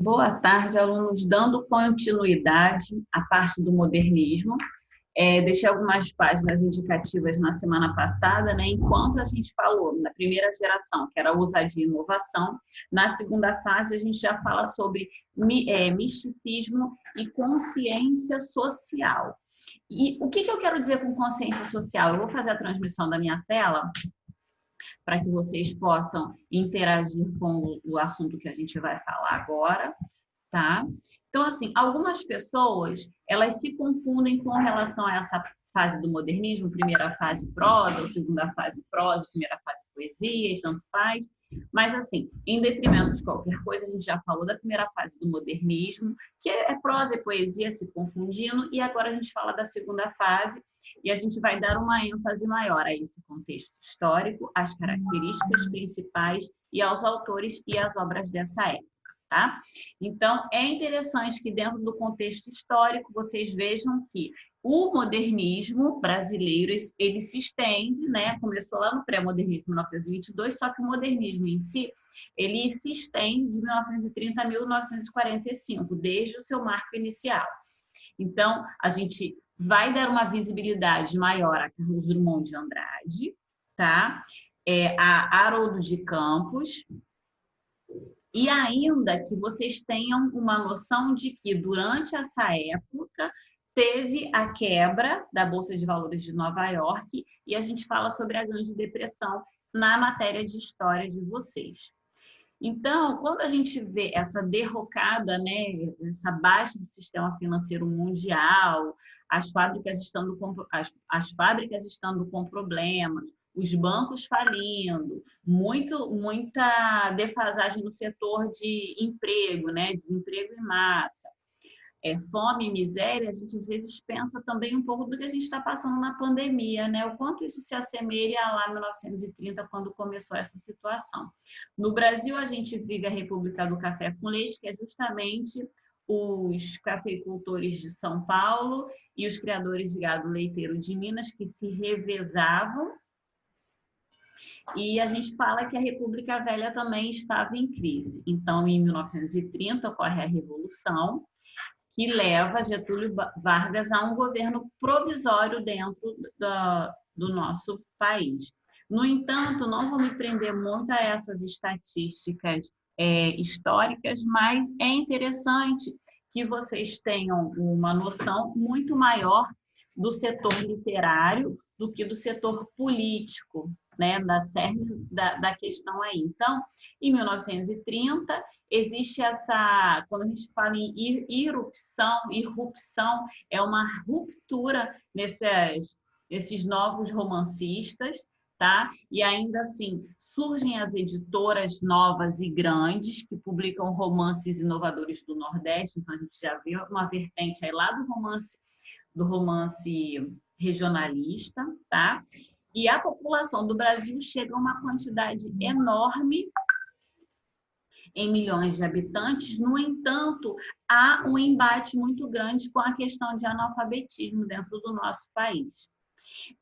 Boa tarde, alunos. Dando continuidade à parte do modernismo, deixei algumas páginas indicativas na semana passada, né, enquanto a gente falou na primeira geração, que era ousadia e inovação. Na segunda fase, a gente já fala sobre misticismo e consciência social. E o que eu quero dizer com consciência social? Eu vou fazer a transmissão da minha tela para que vocês possam interagir com o assunto que a gente vai falar agora. Tá? Então, assim, algumas pessoas, elas se confundem com relação a essa fase do modernismo, primeira fase prosa, ou segunda fase prosa, primeira fase poesia e tanto faz. Mas, assim, em detrimento de qualquer coisa, a gente já falou da primeira fase do modernismo, que é prosa e poesia se confundindo, e agora a gente fala da segunda fase, e a gente vai dar uma ênfase maior a esse contexto histórico, às características principais e aos autores e às obras dessa época. Tá? Então, é interessante que dentro do contexto histórico vocês vejam que o modernismo brasileiro, ele se estende, né? Começou lá no pré-modernismo, 1922, só que o modernismo em si, ele se estende de 1930 a 1945, desde o seu marco inicial. Então, a gente vai dar uma visibilidade maior a Carlos Drummond de Andrade, tá? A Haroldo de Campos, e ainda que vocês tenham uma noção de que durante essa época teve a quebra da Bolsa de Valores de Nova York e a gente fala sobre a Grande Depressão na matéria de história de vocês. Então, quando a gente vê essa derrocada, né, essa baixa do sistema financeiro mundial, as fábricas estando com problemas, os bancos falindo, muita defasagem no setor de emprego, né, desemprego em massa, fome e miséria, a gente às vezes pensa também um pouco do que a gente está passando na pandemia, né? O quanto isso se assemelha lá em 1930, quando começou essa situação. No Brasil, a gente vive a República do Café com Leite, que é justamente os cafeicultores de São Paulo e os criadores de gado leiteiro de Minas que se revezavam. E a gente fala que a República Velha também estava em crise. Então, em 1930, ocorre a Revolução, que leva Getúlio Vargas a um governo provisório dentro do nosso país. No entanto, não vou me prender muito a essas estatísticas históricas, mas é interessante que vocês tenham uma noção muito maior do setor literário do que do setor político, né, da cerne da questão aí. Então, em 1930, existe essa, quando a gente fala em irrupção é uma ruptura nesses novos romancistas, tá? E ainda assim, surgem as editoras novas e grandes que publicam romances inovadores do Nordeste, então a gente já vê uma vertente aí lá do romance regionalista, tá? E a população do Brasil chega a uma quantidade enorme em milhões de habitantes. No entanto, há um embate muito grande com a questão de analfabetismo dentro do nosso país.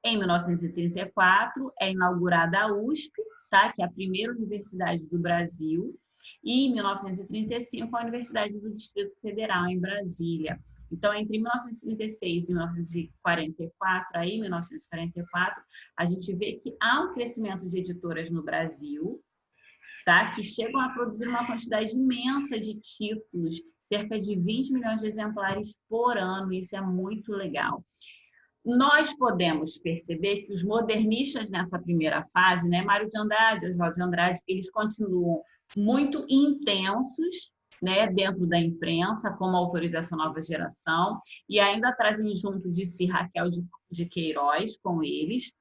Em 1934, é inaugurada a USP, tá? Que é a primeira universidade do Brasil, e em 1935, a Universidade do Distrito Federal, em Brasília. Então, entre 1936 e 1944, aí, 1944, a gente vê que há um crescimento de editoras no Brasil, tá? Que chegam a produzir uma quantidade imensa de títulos, cerca de 20 milhões de exemplares por ano, isso é muito legal. Nós podemos perceber que os modernistas nessa primeira fase, né, Mário de Andrade, Oswaldo de Andrade, eles continuam muito intensos, né, dentro da imprensa, como autores dessa nova geração, e ainda trazem junto de si Raquel de Queiroz com eles.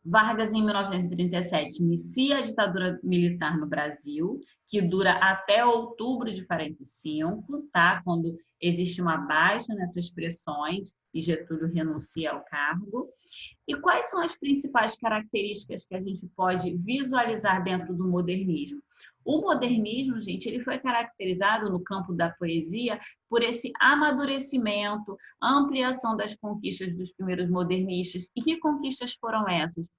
Vargas, em 1937, inicia a ditadura militar no Brasil, que dura até outubro de 45, tá? Quando existe uma baixa nessas pressões e Getúlio renuncia ao cargo. E quais são as principais características que a gente pode visualizar dentro do modernismo? O modernismo, gente, ele foi caracterizado no campo da poesia por esse amadurecimento, ampliação das conquistas dos primeiros modernistas. E que conquistas foram essas?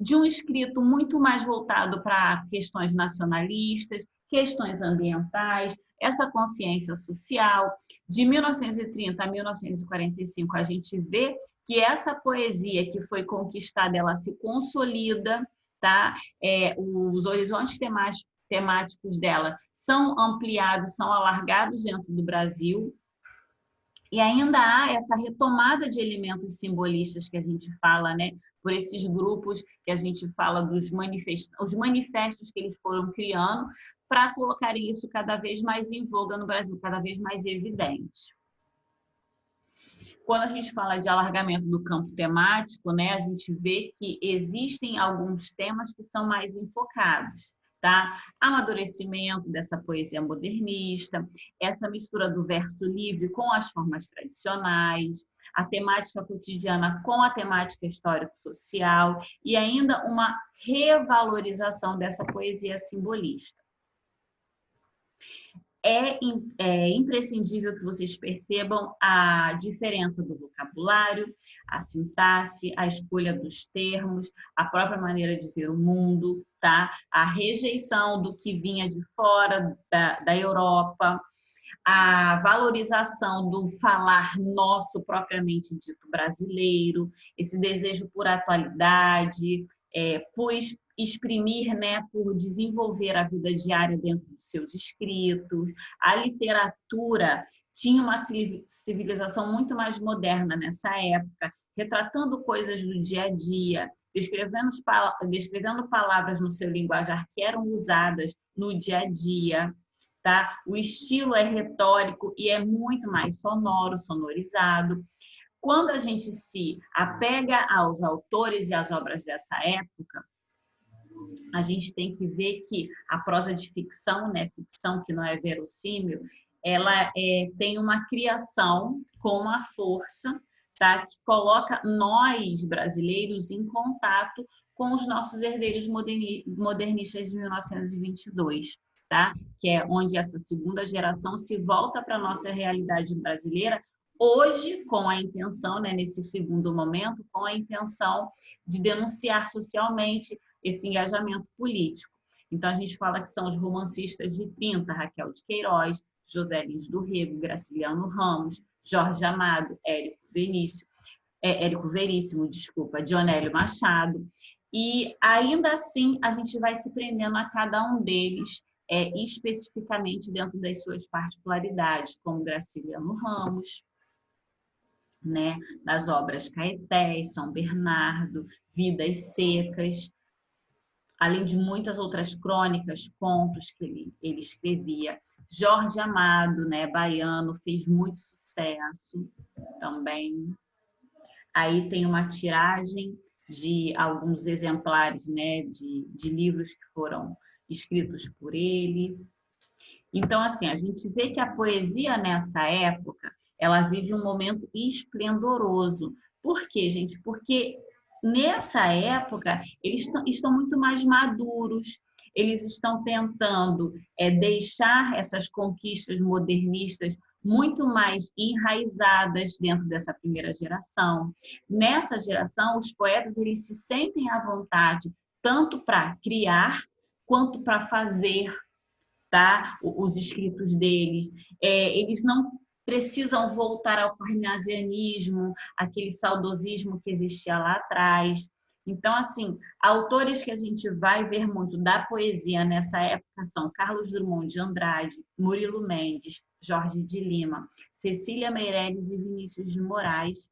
de um escrito muito mais voltado para questões nacionalistas, questões ambientais, essa consciência social. De 1930 a 1945, a gente vê que essa poesia que foi conquistada, ela se consolida, tá? Os horizontes temáticos dela são ampliados, são alargados dentro do Brasil, e ainda há essa retomada de elementos simbolistas que a gente fala, né? Por esses grupos que a gente fala dos os manifestos que eles foram criando para colocarem isso cada vez mais em voga no Brasil, cada vez mais evidente. Quando a gente fala de alargamento do campo temático, né, a gente vê que existem alguns temas que são mais enfocados. Tá? Amadurecimento dessa poesia modernista, essa mistura do verso livre com as formas tradicionais, a temática cotidiana com a temática histórico-social e ainda uma revalorização dessa poesia simbolista. É imprescindível que vocês percebam a diferença do vocabulário, a sintaxe, a escolha dos termos, a própria maneira de ver o mundo, tá? A rejeição do que vinha de fora da Europa, a valorização do falar nosso propriamente dito brasileiro, esse desejo por atualidade, por exprimir, né, por desenvolver a vida diária dentro dos seus escritos. A literatura tinha uma civilização muito mais moderna nessa época, retratando coisas do dia a dia, descrevendo palavras no seu linguajar que eram usadas no dia a dia. Tá? O estilo é retórico e é muito mais sonoro, sonorizado. Quando a gente se apega aos autores e às obras dessa época, a gente tem que ver que a prosa de ficção, né, ficção que não é verossímil, ela tem uma criação com uma força, tá, que coloca nós, brasileiros, em contato com os nossos herdeiros modernistas de 1922. Tá? Que é onde essa segunda geração se volta para a nossa realidade brasileira, hoje com a intenção, né, nesse segundo momento, com a intenção de denunciar socialmente esse engajamento político. Então, a gente fala que são os romancistas de 30, Raquel de Queiroz, José Lins do Rego, Graciliano Ramos, Jorge Amado, Érico Veríssimo, Dionélio Machado. E, ainda assim, a gente vai se prendendo a cada um deles, especificamente dentro das suas particularidades, como Graciliano Ramos, né, nas obras Caetés, São Bernardo, Vidas Secas, além de muitas outras crônicas, contos que ele escrevia. Jorge Amado, né, baiano, fez muito sucesso também. Aí tem uma tiragem de alguns exemplares, né, de livros que foram escritos por ele. Então, assim, a gente vê que a poesia nessa época, ela vive um momento esplendoroso. Por quê, gente? Porque nessa época, eles estão muito mais maduros, eles estão tentando deixar essas conquistas modernistas muito mais enraizadas dentro dessa primeira geração. Nessa geração, os poetas eles se sentem à vontade tanto para criar quanto para fazer, tá? Os escritos deles. Eles não precisam voltar ao parnasianismo, aquele saudosismo que existia lá atrás. Então, assim, autores que a gente vai ver muito da poesia nessa época são Carlos Drummond de Andrade, Murilo Mendes, Jorge de Lima, Cecília Meirelles e Vinícius de Moraes.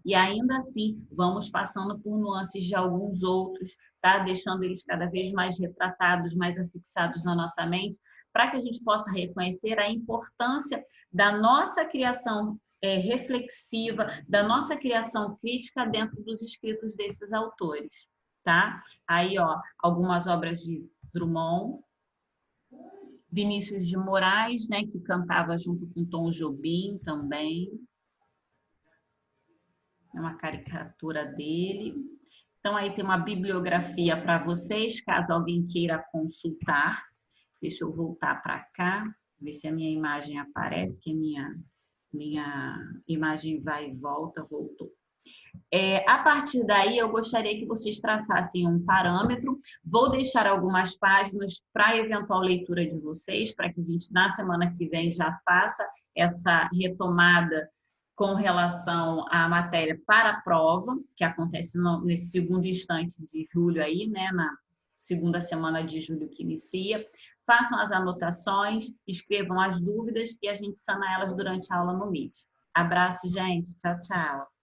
E ainda assim, vamos passando por nuances de alguns outros, tá? Deixando eles cada vez mais retratados, mais afixados na nossa mente, para que a gente possa reconhecer a importância da nossa criação reflexiva, da nossa criação crítica dentro dos escritos desses autores, tá? Aí, ó, algumas obras de Drummond, Vinícius de Moraes, né, que cantava junto com Tom Jobim também. É uma caricatura dele. Então, aí tem uma bibliografia para vocês, caso alguém queira consultar. Deixa eu voltar para cá, ver se a minha imagem aparece, que a minha imagem vai e volta, voltou. A partir daí, eu gostaria que vocês traçassem um parâmetro. Vou deixar algumas páginas para eventual leitura de vocês, para que a gente, na semana que vem, já faça essa retomada com relação à matéria para a prova, que acontece nesse segundo instante de julho aí, né, na segunda semana de julho que inicia. Façam as anotações, escrevam as dúvidas e a gente sana elas durante a aula no Meet. Abraço, gente. Tchau, tchau.